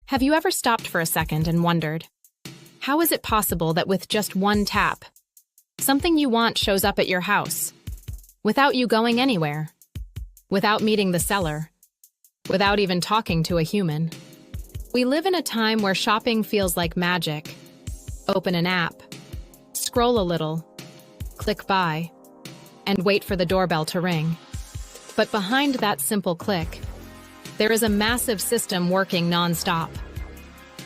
Have you ever stopped for a second and wondered, how is it possible that with just one tap, something you want shows up at your house, without you going anywhere, without meeting the seller, without even talking to a human? We live in a time where shopping feels like magic. Open an app, scroll a little, click buy, and wait for the doorbell to ring. But behind that simple click, there is a massive system working non-stop.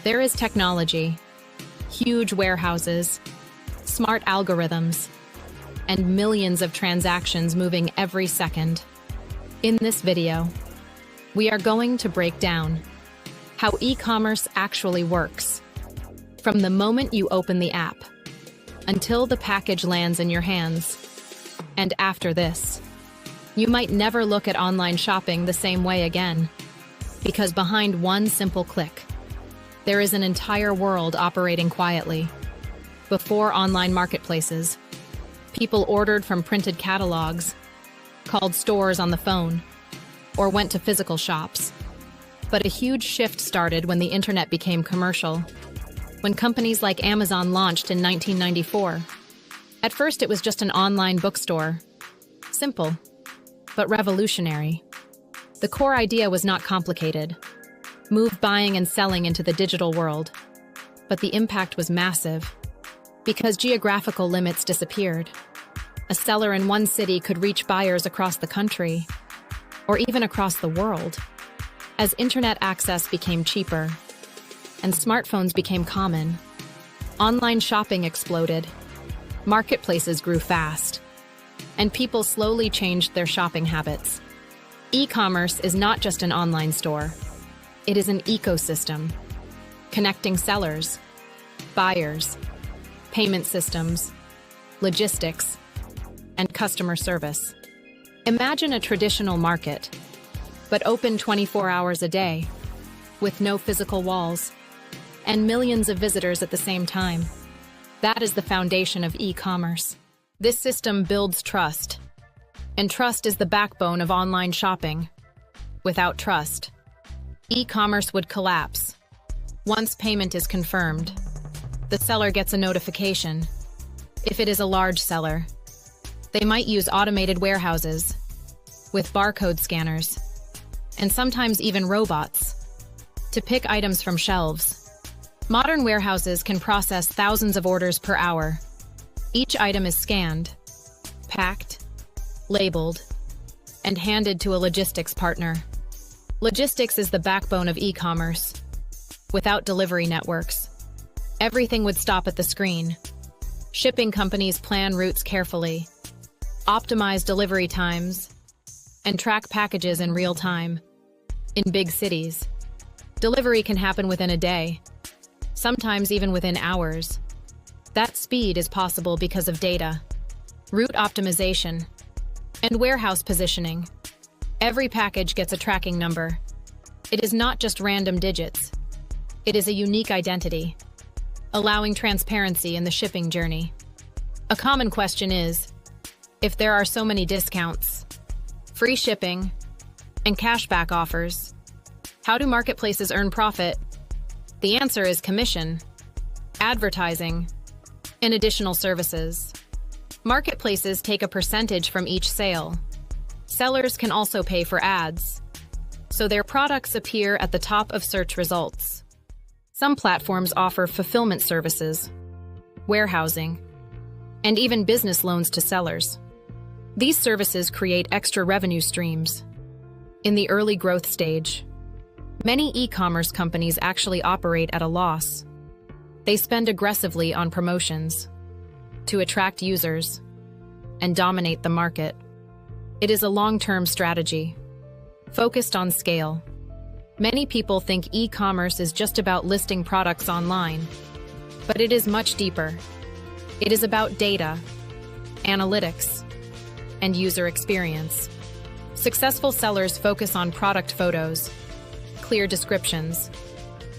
There is technology, huge warehouses, smart algorithms, and millions of transactions moving every second. In this video, we are going to break down how e-commerce actually works, from the moment you open the app until the package lands in your hands. And after this, you might never look at online shopping the same way again, because behind one simple click, there is an entire world operating quietly. Before online marketplaces, people ordered from printed catalogs, called stores on the phone, or went to physical shops. But a huge shift started when the internet became commercial, when companies like Amazon launched in 1994. At first, it was just an online bookstore. Simple, but revolutionary. The core idea was not complicated. Move buying and selling into the digital world. But the impact was massive, because geographical limits disappeared. A seller in one city could reach buyers across the country, or even across the world. As internet access became cheaper, and smartphones became common, online shopping exploded. Marketplaces grew fast, and people slowly changed their shopping habits. E-commerce is not just an online store. It is an ecosystem, connecting sellers, buyers, payment systems, logistics, and customer service. Imagine a traditional market, but open 24 hours a day, with no physical walls, and millions of visitors at the same time. That is the foundation of e-commerce. This system builds trust, and trust is the backbone of online shopping. Without trust, e-commerce would collapse. Once payment is confirmed, the seller gets a notification. If it is a large seller, they might use automated warehouses with barcode scanners, and sometimes even robots, to pick items from shelves. Modern warehouses can process thousands of orders per hour. Each item is scanned, packed, labeled, and handed to a logistics partner. Logistics is the backbone of e-commerce. Without delivery networks, everything would stop at the screen. Shipping companies plan routes carefully, optimize delivery times, and track packages in real time. In big cities, delivery can happen within a day, sometimes even within hours. That speed is possible because of data, route optimization, and warehouse positioning. Every package gets a tracking number. It is not just random digits. It is a unique identity, allowing transparency in the shipping journey. A common question is, if there are so many discounts, free shipping, and cashback offers, how do marketplaces earn profit? The answer is commission, advertising, and additional services. Marketplaces take a percentage from each sale. Sellers can also pay for ads, so their products appear at the top of search results. Some platforms offer fulfillment services, warehousing, and even business loans to sellers. These services create extra revenue streams. In the early growth stage, many e-commerce companies actually operate at a loss. They spend aggressively on promotions to attract users and dominate the market. It is a long-term strategy, focused on scale. Many people think e-commerce is just about listing products online, but it is much deeper. It is about data, analytics, and user experience. Successful sellers focus on product photos, clear descriptions,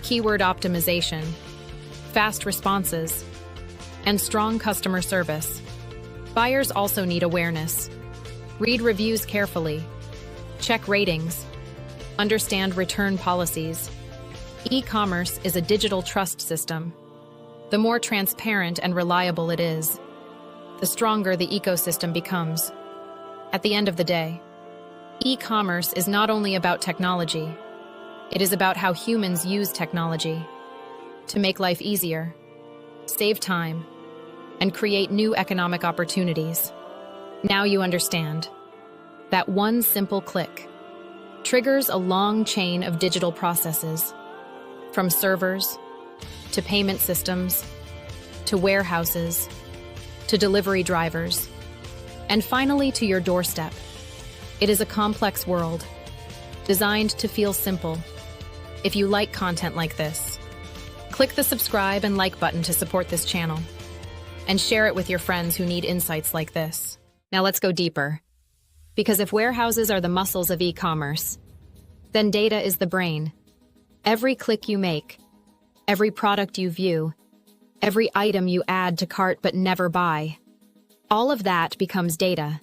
keyword optimization, fast responses, and strong customer service. Buyers also need awareness. Read reviews carefully, check ratings, understand return policies, E-commerce is a digital trust system. The more transparent and reliable it is, the stronger the ecosystem becomes. At the end of the day, e-commerce is not only about technology, it is about how humans use technology to make life easier, save time, and create new economic opportunities. Now you understand that one simple click triggers a long chain of digital processes, from servers to payment systems to warehouses to delivery drivers, and finally to your doorstep. It is a complex world, designed to feel simple. If you like content like this, click the subscribe and like button to support this channel, and share it with your friends who need insights like this. Now let's go deeper. Because if warehouses are the muscles of e-commerce, then data is the brain. Every click you make, every product you view, every item you add to cart but never buy, all of that becomes data.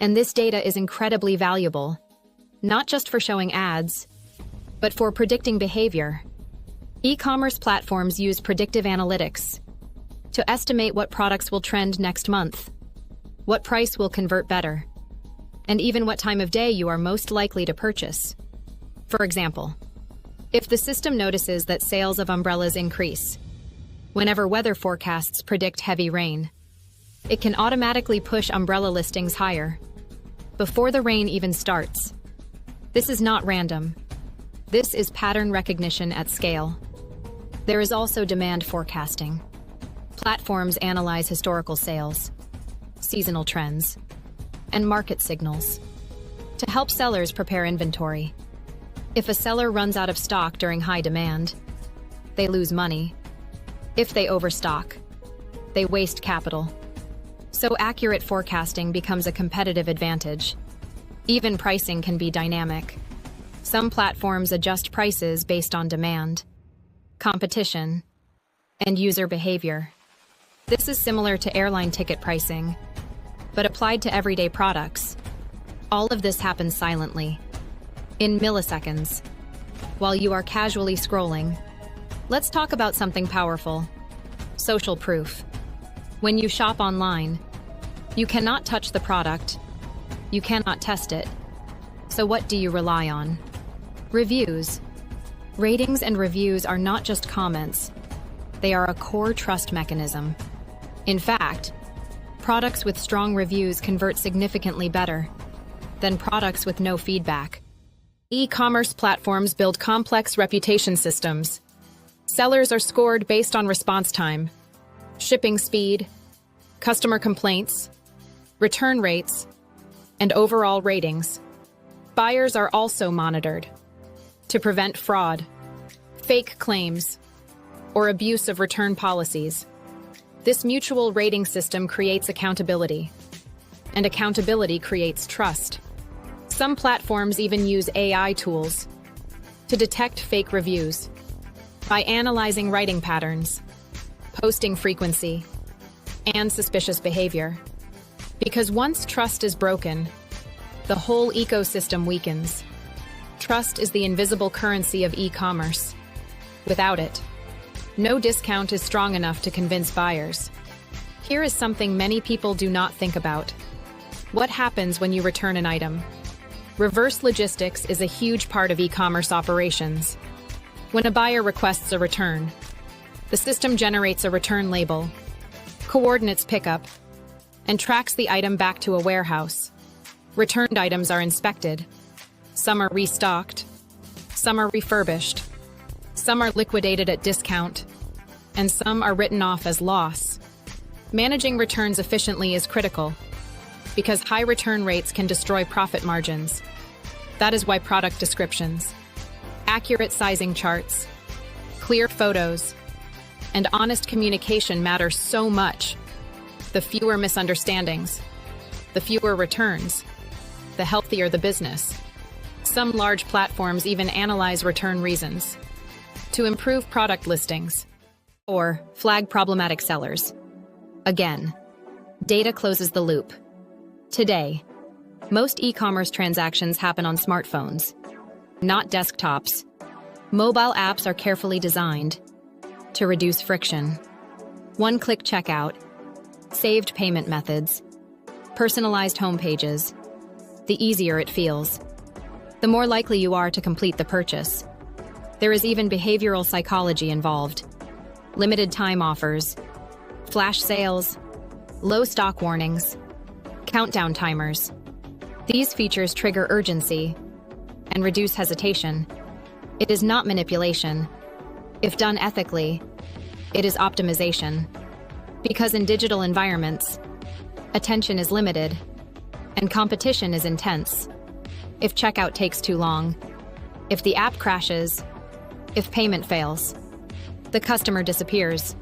And this data is incredibly valuable, not just for showing ads, but for predicting behavior. E-commerce platforms use predictive analytics to estimate what products will trend next month, what price will convert better, and even what time of day you are most likely to purchase. For example, if the system notices that sales of umbrellas increase whenever weather forecasts predict heavy rain, it can automatically push umbrella listings higher before the rain even starts. This is not random. This is pattern recognition at scale. There is also demand forecasting. Platforms analyze historical sales, seasonal trends, and market signals to help sellers prepare inventory. If a seller runs out of stock during high demand, they lose money. If they overstock, they waste capital. So accurate forecasting becomes a competitive advantage. Even pricing can be dynamic. Some platforms adjust prices based on demand, competition, and user behavior. This is similar to airline ticket pricing, but applied to everyday products. All of this happens silently, in milliseconds, while you are casually scrolling. Let's talk about something powerful: social proof. When you shop online, you cannot touch the product, you cannot test it. So what do you rely on? Reviews. Ratings and reviews are not just comments, they are a core trust mechanism. In fact, products with strong reviews convert significantly better than products with no feedback. E-commerce platforms build complex reputation systems. Sellers are scored based on response time, shipping speed, customer complaints, return rates, and overall ratings. Buyers are also monitored to prevent fraud, fake claims, or abuse of return policies. This mutual rating system creates accountability, and accountability creates trust. Some platforms even use AI tools to detect fake reviews by analyzing writing patterns, posting frequency, and suspicious behavior. Because once trust is broken, the whole ecosystem weakens. Trust is the invisible currency of e-commerce. Without it, no discount is strong enough to convince buyers. Here is something many people do not think about. What happens when you return an item? Reverse logistics is a huge part of e-commerce operations. When a buyer requests a return, the system generates a return label, coordinates pickup, and tracks the item back to a warehouse. Returned items are inspected. Some are restocked, some are refurbished, some are liquidated at discount, and some are written off as loss. Managing returns efficiently is critical, because high return rates can destroy profit margins. That is why product descriptions, accurate sizing charts, clear photos, and honest communication matter so much. The fewer misunderstandings, the fewer returns, the healthier the business. Some large platforms even analyze return reasons to improve product listings or flag problematic sellers. Again, data closes the loop. Today, most e-commerce transactions happen on smartphones, not desktops. Mobile apps are carefully designed to reduce friction. One-click checkout, saved payment methods, personalized homepages. The easier it feels, the more likely you are to complete the purchase. There is even behavioral psychology involved. Limited time offers, flash sales, low stock warnings, countdown timers. These features trigger urgency and reduce hesitation. It is not manipulation. If done ethically, it is optimization. Because in digital environments, attention is limited and competition is intense. If checkout takes too long, if the app crashes, if payment fails, the customer disappears.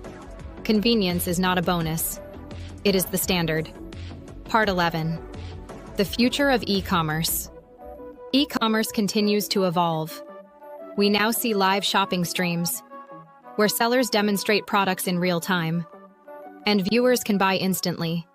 Convenience is not a bonus. It is the standard. Part 11. The future of e-commerce. E-commerce continues to evolve. We now see live shopping streams, where sellers demonstrate products in real time, and viewers can buy instantly.